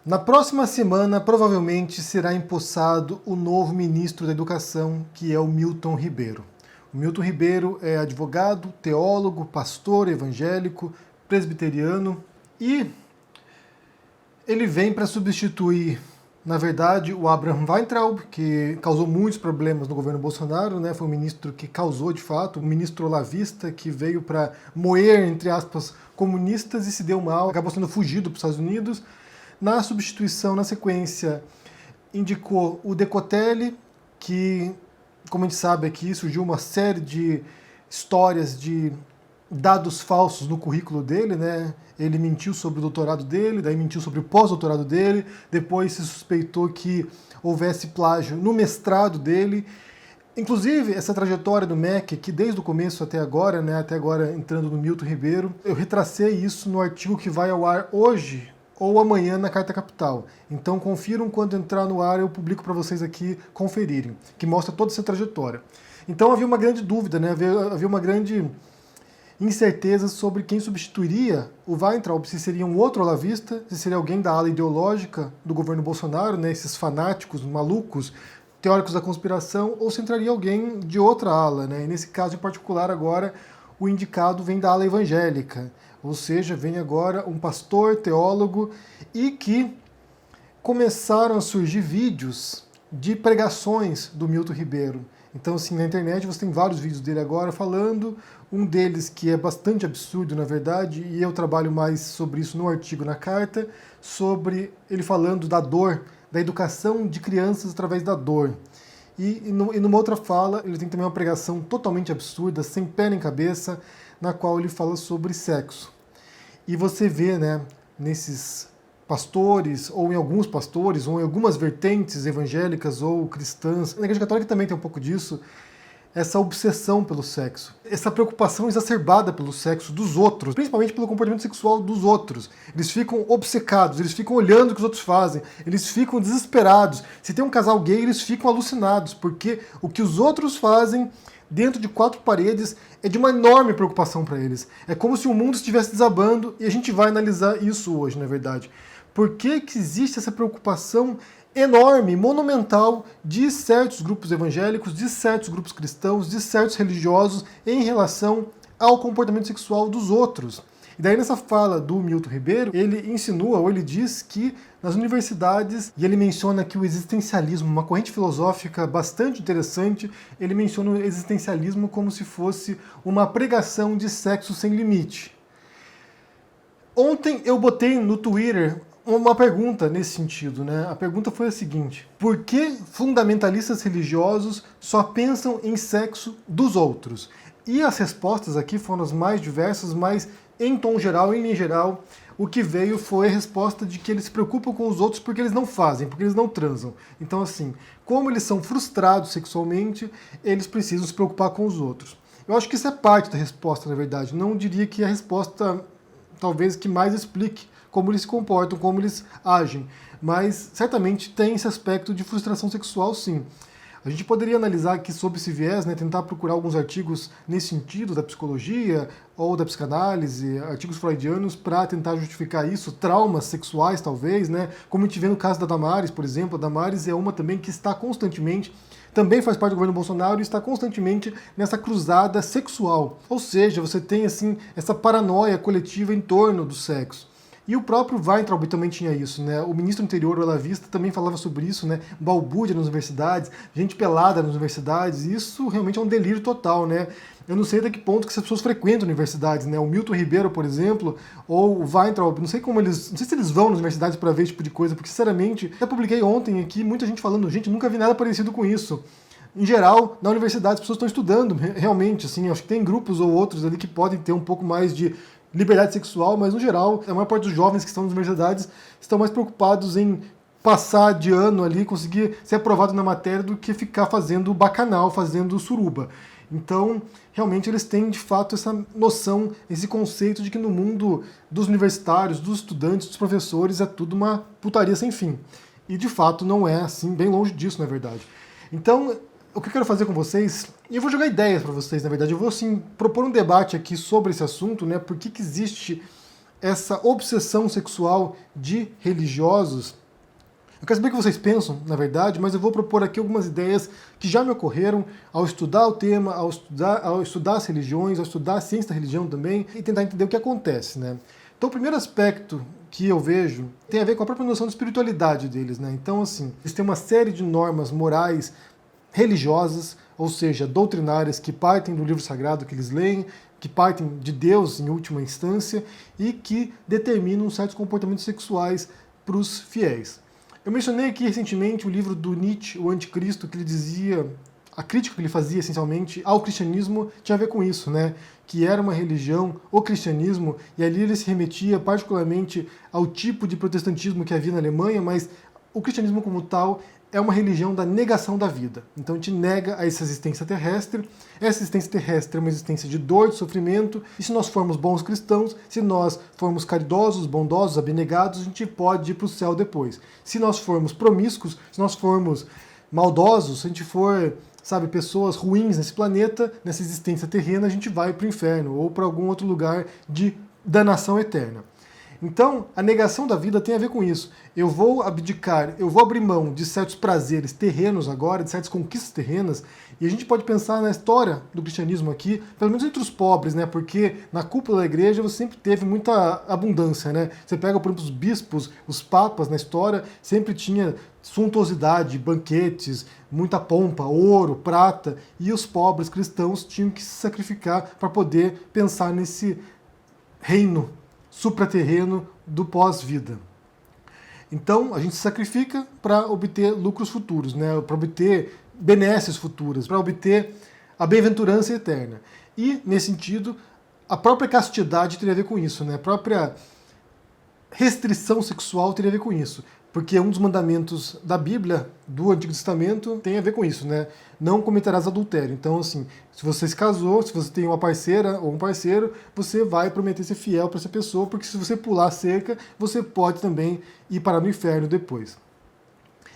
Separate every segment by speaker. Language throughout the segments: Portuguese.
Speaker 1: Na próxima semana, provavelmente será empossado o novo ministro da Educação, que é o Milton Ribeiro. O Milton Ribeiro é advogado, teólogo, pastor evangélico, presbiteriano e ele vem para substituir, na verdade, o Abraham Weintraub, que causou muitos problemas no governo Bolsonaro, né? Foi um ministro que causou, de fato, um ministro olavista que veio para moer, entre aspas, comunistas e se deu mal, acabou sendo fugido para os Estados Unidos. Na substituição, na sequência, indicou o Decotelli, que, como a gente sabe aqui, surgiu uma série de histórias de dados falsos no currículo dele, né? Ele mentiu sobre o doutorado dele, daí mentiu sobre o pós-doutorado dele, depois se suspeitou que houvesse plágio no mestrado dele. Inclusive, essa trajetória do MEC, que desde o começo até agora, né, até agora entrando no Milton Ribeiro, eu retracei isso no artigo que vai ao ar hoje ou amanhã na Carta Capital. Então confiram, quando entrar no ar eu publico para vocês aqui conferirem, que mostra toda essa trajetória. Então havia uma grande dúvida, né, havia uma grande incerteza sobre quem substituiria o Weintraub, se seria um outro olavista, se seria alguém da ala ideológica do governo Bolsonaro, né, esses fanáticos, malucos, teóricos da conspiração, ou se entraria alguém de outra ala, né? E nesse caso em particular agora o indicado vem da ala evangélica, ou seja, vem agora um pastor, teólogo, e que começaram a surgir vídeos de pregações do Milton Ribeiro. Então, assim, na internet você tem vários vídeos dele agora falando, um deles que é bastante absurdo, na verdade, e eu trabalho mais sobre isso no artigo na carta, sobre ele falando da dor, da educação de crianças através da dor. E numa outra fala, ele tem também uma pregação totalmente absurda, sem pé nem cabeça, na qual ele fala sobre sexo. E você vê, né, nesses pastores, ou em alguns pastores, ou em algumas vertentes evangélicas ou cristãs, na Igreja Católica também tem um pouco disso, essa obsessão pelo sexo, essa preocupação exacerbada pelo sexo dos outros, principalmente pelo comportamento sexual dos outros. Eles ficam obcecados, eles ficam olhando o que os outros fazem, eles ficam desesperados. Se tem um casal gay, eles ficam alucinados, porque o que os outros fazem dentro de quatro paredes é de uma enorme preocupação para eles. É como se o mundo estivesse desabando, e a gente vai analisar isso hoje, na verdade. Por que que existe essa preocupação enorme, monumental, de certos grupos evangélicos, de certos grupos cristãos, de certos religiosos em relação ao comportamento sexual dos outros? E daí nessa fala do Milton Ribeiro, ele insinua, ou ele diz que nas universidades, e ele menciona aqui o existencialismo, uma corrente filosófica bastante interessante, ele menciona o existencialismo como se fosse uma pregação de sexo sem limite. Ontem eu botei no Twitter uma pergunta nesse sentido, né? A pergunta foi a seguinte: por que fundamentalistas religiosos só pensam em sexo dos outros? E as respostas aqui foram as mais diversas, mas em tom geral, em linha geral, o que veio foi a resposta de que eles se preocupam com os outros porque eles não fazem, porque eles não transam. Então, assim, como eles são frustrados sexualmente, eles precisam se preocupar com os outros. Eu acho que isso é parte da resposta, na verdade. Não diria que é a resposta, talvez, que mais explique como eles se comportam, como eles agem. Mas certamente tem esse aspecto de frustração sexual, sim. A gente poderia analisar aqui sob esse viés, né, tentar procurar alguns artigos nesse sentido, da psicologia ou da psicanálise, artigos freudianos, para tentar justificar isso, traumas sexuais talvez, né, como a gente vê no caso da Damares, por exemplo. A Damares é uma também que está constantemente, também faz parte do governo Bolsonaro e está constantemente nessa cruzada sexual. Ou seja, você tem assim essa paranoia coletiva em torno do sexo. E o próprio Weintraub também tinha isso, né? O ministro anterior, o olavista, também falava sobre isso, né? Balbúrdia nas universidades, gente pelada nas universidades. Isso realmente é um delírio total, né? Eu não sei até que ponto que essas pessoas frequentam universidades, né? O Milton Ribeiro, por exemplo, ou o Weintraub, não sei se eles vão nas universidades para ver esse tipo de coisa, porque sinceramente, eu publiquei ontem aqui, muita gente falando, gente, nunca vi nada parecido com isso. Em geral, na universidade as pessoas estão estudando, realmente, assim, acho que tem grupos ou outros ali que podem ter um pouco mais de liberdade sexual, mas no geral, a maior parte dos jovens que estão nas universidades estão mais preocupados em passar de ano ali, conseguir ser aprovado na matéria, do que ficar fazendo bacanal, fazendo suruba. Então, realmente eles têm de fato essa noção, esse conceito de que no mundo dos universitários, dos estudantes, dos professores, é tudo uma putaria sem fim. E de fato não é assim, bem longe disso, na verdade. Então, o que eu quero fazer com vocês, e eu vou jogar ideias para vocês, na verdade, eu vou assim propor um debate aqui sobre esse assunto, né? Por que existe essa obsessão sexual de religiosos. Eu quero saber o que vocês pensam, na verdade, mas eu vou propor aqui algumas ideias que já me ocorreram ao estudar o tema, ao estudar as religiões, ao estudar a ciência da religião também, e tentar entender o que acontece, né? Então, o primeiro aspecto que eu vejo tem a ver com a própria noção de espiritualidade deles, né? Então, assim, eles têm uma série de normas morais religiosas, ou seja, doutrinárias, que partem do livro sagrado que eles leem, que partem de Deus em última instância e que determinam certos comportamentos sexuais para os fiéis. Eu mencionei aqui recentemente o livro do Nietzsche, O Anticristo, que ele dizia, a crítica que ele fazia essencialmente ao cristianismo tinha a ver com isso, né? Que era uma religião, o cristianismo, e ali ele se remetia particularmente ao tipo de protestantismo que havia na Alemanha, mas o cristianismo como tal é uma religião da negação da vida. Então a gente nega essa existência terrestre. Essa existência terrestre é uma existência de dor, de sofrimento, e se nós formos bons cristãos, se nós formos caridosos, bondosos, abnegados, a gente pode ir para o céu depois. Se nós formos promíscuos, se nós formos maldosos, se a gente for, sabe, pessoas ruins nesse planeta, nessa existência terrena, a gente vai para o inferno ou para algum outro lugar de danação eterna. Então, a negação da vida tem a ver com isso. Eu vou abdicar, eu vou abrir mão de certos prazeres terrenos agora, de certas conquistas terrenas, e a gente pode pensar na história do cristianismo aqui, pelo menos entre os pobres, né? Porque na cúpula da igreja você sempre teve muita abundância, né? Você pega, por exemplo, os bispos, os papas na história, sempre tinha suntuosidade, banquetes, muita pompa, ouro, prata, e os pobres cristãos tinham que se sacrificar para poder pensar nesse reino supraterreno do pós-vida. Então, a gente se sacrifica para obter lucros futuros, né? Para obter benesses futuras, para obter a bem-aventurança eterna. E, nesse sentido, a própria castidade teria a ver com isso, né? A própria restrição sexual teria a ver com isso. Porque um dos mandamentos da Bíblia, do Antigo Testamento, tem a ver com isso, né? Não cometerás adultério. Então, assim, se você se casou, se você tem uma parceira ou um parceiro, você vai prometer ser fiel para essa pessoa, porque se você pular a cerca, você pode também ir parar no inferno depois.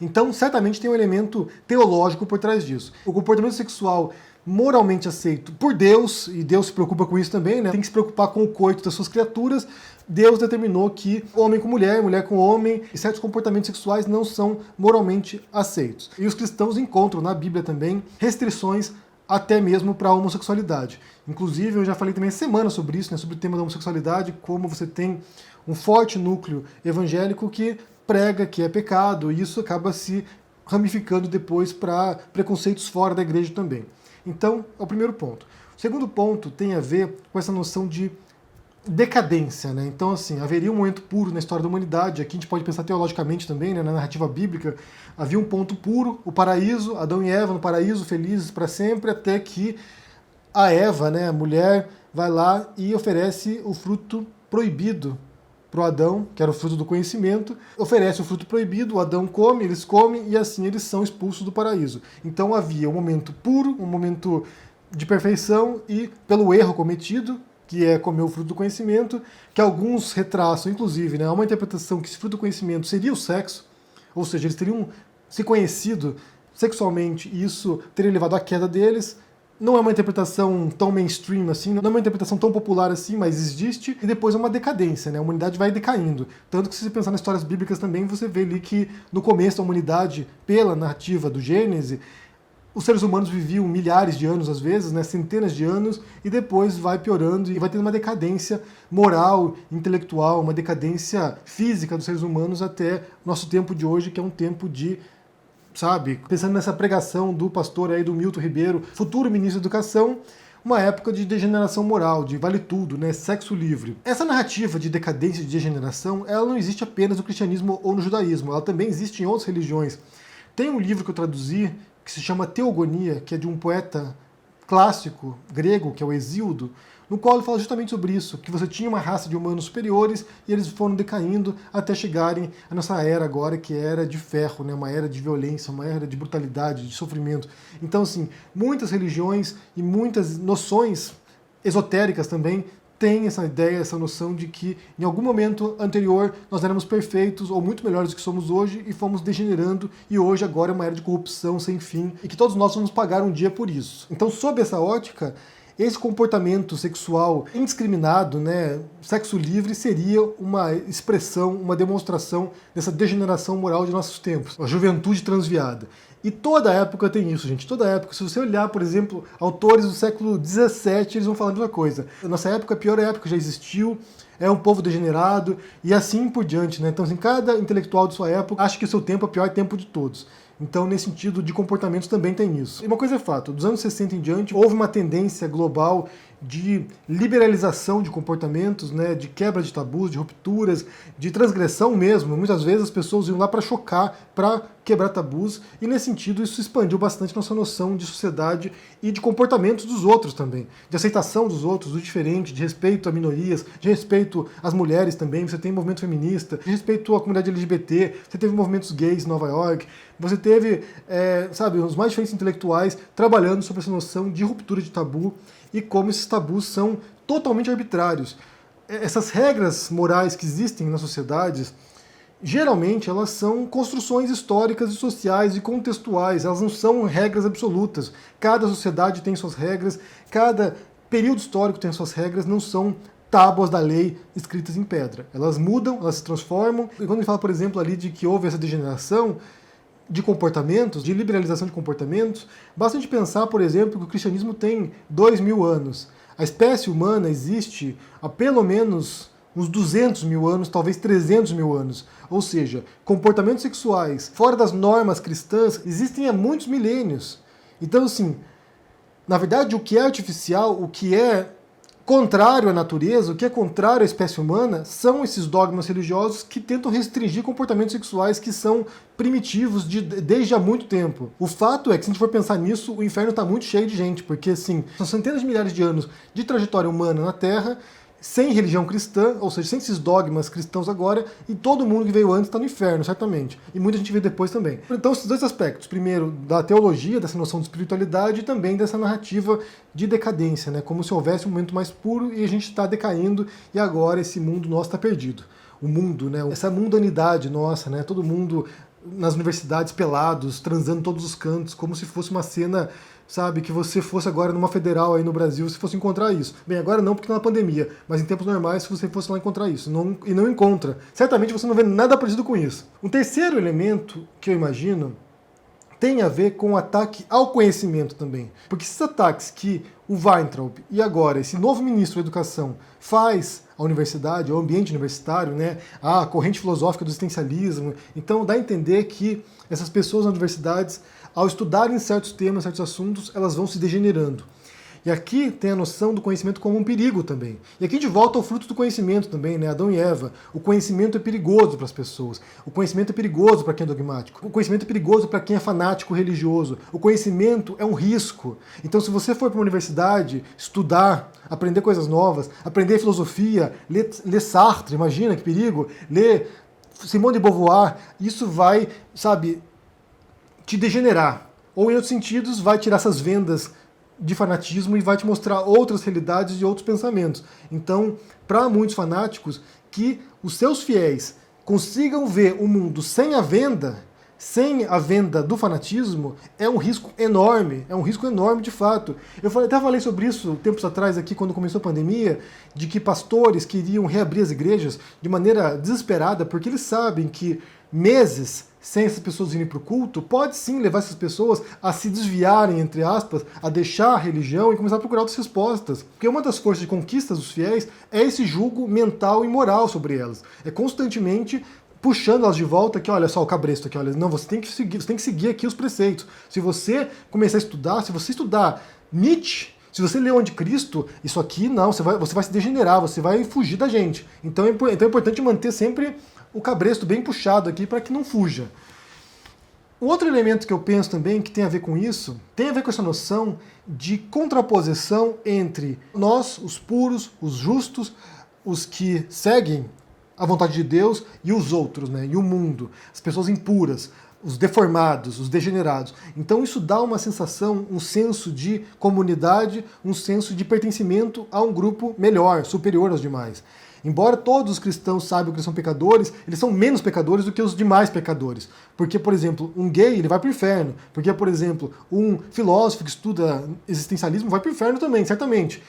Speaker 1: Então, certamente tem um elemento teológico por trás disso. O comportamento sexual moralmente aceito por Deus, e Deus se preocupa com isso também, né? Tem que se preocupar com o coito das suas criaturas. Deus determinou que homem com mulher, mulher com homem, e certos comportamentos sexuais não são moralmente aceitos. E os cristãos encontram na Bíblia também restrições até mesmo para a homossexualidade. Inclusive, eu já falei também essa semana sobre isso, né, sobre o tema da homossexualidade, como você tem um forte núcleo evangélico que prega que é pecado, e isso acaba se ramificando depois para preconceitos fora da igreja também. Então, é o primeiro ponto. O segundo ponto tem a ver com essa noção de decadência, né? Então, assim, haveria um momento puro na história da humanidade. Aqui a gente pode pensar teologicamente também, né? Na narrativa bíblica, havia um ponto puro, o paraíso, Adão e Eva no paraíso, felizes para sempre, até que a Eva, né, a mulher, vai lá e oferece o fruto proibido para o Adão, que era o fruto do conhecimento, oferece o fruto proibido, o Adão come, eles comem e assim eles são expulsos do paraíso. Então havia um momento puro, um momento de perfeição e pelo erro cometido, que é comer o fruto do conhecimento, que alguns retraçam, inclusive, né, há uma interpretação que esse fruto do conhecimento seria o sexo, ou seja, eles teriam se conhecido sexualmente e isso teria levado à queda deles. Não é uma interpretação tão mainstream assim, não é uma interpretação tão popular assim, mas existe, e depois é uma decadência, né? A humanidade vai decaindo. Tanto que se você pensar nas histórias bíblicas também, você vê ali que no começo da humanidade, pela narrativa do Gênesis, os seres humanos viviam milhares de anos às vezes, né? Centenas de anos, e depois vai piorando e vai tendo uma decadência moral, intelectual, uma decadência física dos seres humanos até nosso tempo de hoje, que é um tempo de, sabe, pensando nessa pregação do pastor aí do Milton Ribeiro, futuro ministro da Educação, uma época de degeneração moral, de vale tudo, né, sexo livre. Essa narrativa de decadência e de degeneração, ela não existe apenas no cristianismo ou no judaísmo, ela também existe em outras religiões. Tem um livro que eu traduzi, que se chama Teogonia, que é de um poeta clássico grego, que é o Hesíodo, no qual ele fala justamente sobre isso, que você tinha uma raça de humanos superiores e eles foram decaindo até chegarem à nossa era agora, que é a era de ferro, né? Uma era de violência, uma era de brutalidade, de sofrimento. Então, assim, muitas religiões e muitas noções esotéricas também têm essa ideia, essa noção de que em algum momento anterior nós éramos perfeitos ou muito melhores do que somos hoje e fomos degenerando e hoje agora é uma era de corrupção sem fim e que todos nós vamos pagar um dia por isso. Então, sob essa ótica, esse comportamento sexual indiscriminado, né, sexo livre, seria uma expressão, uma demonstração dessa degeneração moral de nossos tempos, a juventude transviada. E toda época tem isso, gente. Toda época. Se você olhar, por exemplo, autores do século XVII, eles vão falar a mesma coisa. A nossa época, a pior época já existiu, é um povo degenerado, e assim por diante, né? Então, assim, cada intelectual de sua época acha que o seu tempo é o pior tempo de todos. Então, nesse sentido de comportamentos também tem isso. E uma coisa é fato, dos anos 60 em diante, houve uma tendência global de liberalização de comportamentos, né, de quebra de tabus, de rupturas, de transgressão mesmo. Muitas vezes as pessoas iam lá para chocar, para quebrar tabus, e nesse sentido isso expandiu bastante nossa noção de sociedade e de comportamentos dos outros também, de aceitação dos outros, do diferente, de respeito a minorias, de respeito às mulheres também. Você tem movimento feminista, de respeito à comunidade LGBT, você teve movimentos gays em Nova York, você teve, sabe, os mais diferentes intelectuais trabalhando sobre essa noção de ruptura de tabu e como esses tabus são totalmente arbitrários. Essas regras morais que existem nas sociedades, geralmente elas são construções históricas e sociais e contextuais, elas não são regras absolutas. Cada sociedade tem suas regras, cada período histórico tem suas regras, não são tábuas da lei escritas em pedra. Elas mudam, elas se transformam. E quando ele fala, por exemplo, ali de que houve essa degeneração de comportamentos, de liberalização de comportamentos, basta a gente pensar, por exemplo, que o cristianismo tem 2000 anos. A espécie humana existe há pelo menos uns 200 mil anos, talvez 300 mil anos. Ou seja, comportamentos sexuais fora das normas cristãs existem há muitos milênios. Então, assim, na verdade, o que é artificial, o que é contrário à natureza, o que é contrário à espécie humana, são esses dogmas religiosos que tentam restringir comportamentos sexuais que são primitivos desde há muito tempo. O fato é que, se a gente for pensar nisso, o inferno está muito cheio de gente, porque, assim, são centenas de milhares de anos de trajetória humana na Terra, sem religião cristã, ou seja, sem esses dogmas cristãos agora, e todo mundo que veio antes está no inferno, certamente. E muita gente veio depois também. Então, esses dois aspectos, primeiro, da teologia, dessa noção de espiritualidade, e também dessa narrativa de decadência, né? Como se houvesse um momento mais puro e a gente está decaindo, e agora esse mundo nosso está perdido. O mundo, né? Essa mundanidade nossa, né? Todo mundo nas universidades pelados, transando em todos os cantos, como se fosse uma cena, sabe, que você fosse agora numa federal aí no Brasil, se fosse encontrar isso. Bem, agora não, porque tá na pandemia, mas em tempos normais, se você fosse lá encontrar isso, e não encontra. Certamente você não vê nada parecido com isso. Um terceiro elemento que eu imagino tem a ver com o ataque ao conhecimento também. Porque esses ataques que o Weintraub e agora esse novo ministro da Educação faz à universidade, ao ambiente universitário, né, a corrente filosófica do existencialismo, então dá a entender que essas pessoas nas universidades, ao estudarem certos temas, certos assuntos, elas vão se degenerando. E aqui tem a noção do conhecimento como um perigo também. E aqui a gente volta ao fruto do conhecimento também, né? Adão e Eva. O conhecimento é perigoso para as pessoas. O conhecimento é perigoso para quem é dogmático. O conhecimento é perigoso para quem é fanático religioso. O conhecimento é um risco. Então, se você for para uma universidade estudar, aprender coisas novas, aprender filosofia, ler Sartre, imagina que perigo, ler Simone de Beauvoir, isso vai, sabe, te degenerar. Ou, em outros sentidos, vai tirar essas vendas de fanatismo e vai te mostrar outras realidades e outros pensamentos. Então, para muitos fanáticos, que os seus fiéis consigam ver o mundo sem a venda do fanatismo, é um risco enorme de fato. Eu até falei sobre isso tempos atrás aqui, quando começou a pandemia, de que pastores queriam reabrir as igrejas de maneira desesperada, porque eles sabem que meses sem essas pessoas irem para o culto, pode sim levar essas pessoas a se desviarem, entre aspas, a deixar a religião e começar a procurar outras respostas. Porque uma das forças de conquista dos fiéis é esse julgo mental e moral sobre elas. É constantemente puxando elas de volta, que olha só o cabresto aqui, olha, não, você tem que seguir aqui os preceitos. Se você começar a estudar, se você estudar Nietzsche, se você ler o Anticristo, isso aqui não, você vai se degenerar, você vai fugir da gente. Então é importante manter sempre o cabresto bem puxado aqui para que não fuja. Um outro elemento que eu penso também que tem a ver com isso, tem a ver com essa noção de contraposição entre nós, os puros, os justos, os que seguem a vontade de Deus, e os outros, né? E o mundo, as pessoas impuras, os deformados, os degenerados. Então isso dá uma sensação, um senso de comunidade, um senso de pertencimento a um grupo melhor, superior aos demais. Embora todos os cristãos saibam que eles são pecadores, eles são menos pecadores do que os demais pecadores. Porque, por exemplo, um gay ele vai para o inferno. Porque, por exemplo, um filósofo que estuda existencialismo vai para o inferno também, certamente.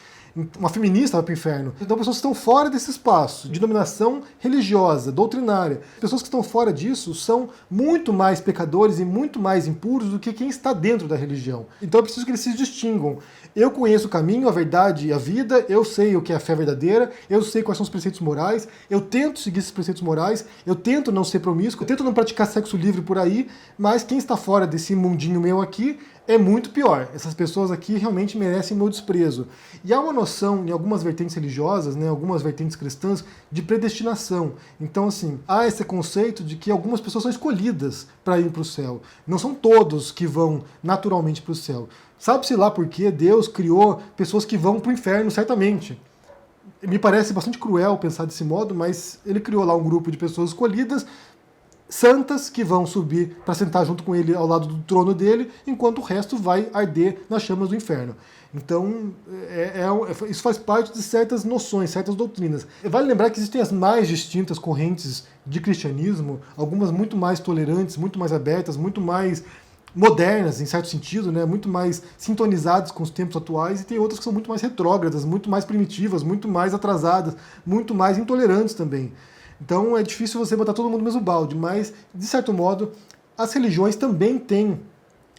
Speaker 1: Uma feminista vai para o inferno. Então, pessoas que estão fora desse espaço de dominação religiosa, doutrinária, pessoas que estão fora disso são muito mais pecadores e muito mais impuros do que quem está dentro da religião. Então, é preciso que eles se distingam. Eu conheço o caminho, a verdade e a vida, eu sei o que é a fé verdadeira, eu sei quais são os preceitos morais, eu tento seguir esses preceitos morais, eu tento não ser promíscuo, eu tento não praticar sexo livre por aí, mas quem está fora desse mundinho meu aqui é muito pior. Essas pessoas aqui realmente merecem meu desprezo. E há uma noção em algumas vertentes religiosas, né, algumas vertentes cristãs, de predestinação. Então, assim, há esse conceito de que algumas pessoas são escolhidas para ir para o céu. Não são todos que vão naturalmente para o céu. Sabe-se lá por que Deus criou pessoas que vão para o inferno, certamente. Me parece bastante cruel pensar desse modo, mas ele criou lá um grupo de pessoas escolhidas, santas, que vão subir para sentar junto com ele ao lado do trono dele, enquanto o resto vai arder nas chamas do inferno. Então, isso faz parte de certas noções, certas doutrinas. Vale lembrar que existem as mais distintas correntes de cristianismo, algumas muito mais tolerantes, muito mais abertas, muito mais modernas, em certo sentido, né, muito mais sintonizadas com os tempos atuais, e tem outras que são muito mais retrógradas, muito mais primitivas, muito mais atrasadas, muito mais intolerantes também. Então é difícil você botar todo mundo no mesmo balde, mas, de certo modo, as religiões também têm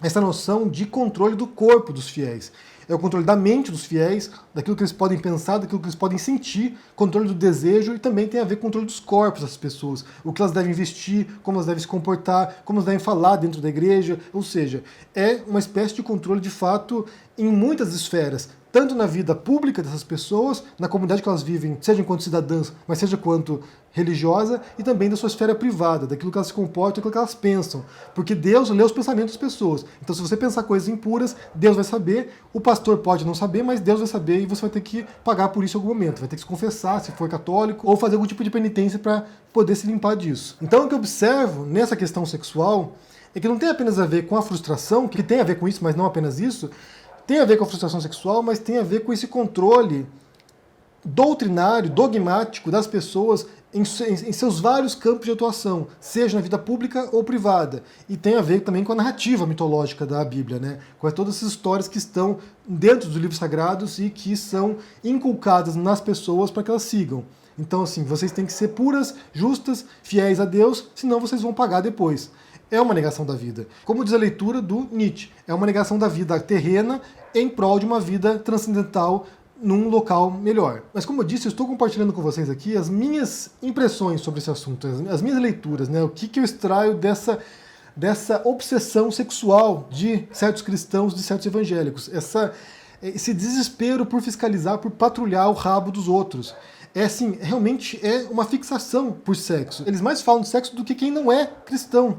Speaker 1: essa noção de controle do corpo dos fiéis. É o controle da mente dos fiéis, daquilo que eles podem pensar, daquilo que eles podem sentir, controle do desejo, e também tem a ver com o controle dos corpos das pessoas, o que elas devem vestir, como elas devem se comportar, como elas devem falar dentro da igreja, ou seja, é uma espécie de controle de fato em muitas esferas, tanto na vida pública dessas pessoas, na comunidade que elas vivem, seja enquanto cidadãs, mas seja quanto religiosa, e também da sua esfera privada, daquilo que elas se comportam, daquilo que elas pensam. Porque Deus lê os pensamentos das pessoas. Então, se você pensar coisas impuras, Deus vai saber, o pastor pode não saber, mas Deus vai saber, e você vai ter que pagar por isso em algum momento. Vai ter que se confessar, se for católico, ou fazer algum tipo de penitência para poder se limpar disso. Então, o que eu observo nessa questão sexual é que não tem apenas a ver com a frustração, que tem a ver com isso, mas não apenas isso, tem a ver com a frustração sexual, mas tem a ver com esse controle doutrinário, dogmático das pessoas em seus vários campos de atuação, seja na vida pública ou privada. E tem a ver também com a narrativa mitológica da Bíblia, né? Com todas essas histórias que estão dentro dos livros sagrados e que são inculcadas nas pessoas para que elas sigam. Então, assim, vocês têm que ser puras, justas, fiéis a Deus, senão vocês vão pagar depois. É uma negação da vida. Como diz a leitura do Nietzsche, é uma negação da vida terrena em prol de uma vida transcendental num local melhor. Mas como eu disse, eu estou compartilhando com vocês aqui as minhas impressões sobre esse assunto, as minhas leituras, né? O que eu extraio dessa obsessão sexual de certos cristãos, de certos evangélicos. Esse desespero por fiscalizar, por patrulhar o rabo dos outros. É assim, realmente é uma fixação por sexo. Eles mais falam de sexo do que quem não é cristão.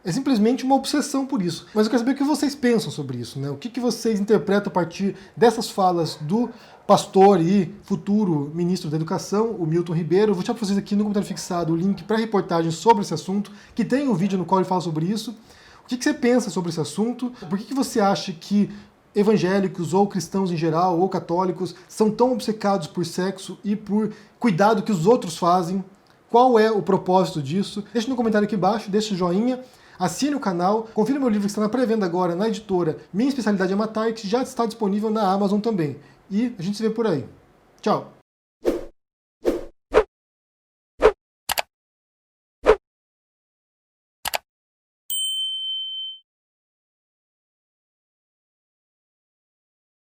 Speaker 1: É simplesmente uma obsessão por isso. Mas eu quero saber o que vocês pensam sobre isso, né? O que vocês interpretam a partir dessas falas do pastor e futuro ministro da Educação, o Milton Ribeiro. Eu vou deixar para vocês aqui no comentário fixado o link para a reportagem sobre esse assunto, que tem um vídeo no qual ele fala sobre isso. O que você pensa sobre esse assunto? Por que você acha que evangélicos ou cristãos em geral, ou católicos, são tão obcecados por sexo e por cuidado que os outros fazem? Qual é o propósito disso? Deixe no comentário aqui embaixo, deixe o joinha. Assine o canal, confira meu livro que está na pré-venda agora na editora Minha Especialidade é Matar, que já está disponível na Amazon também. E a gente se vê por aí. Tchau!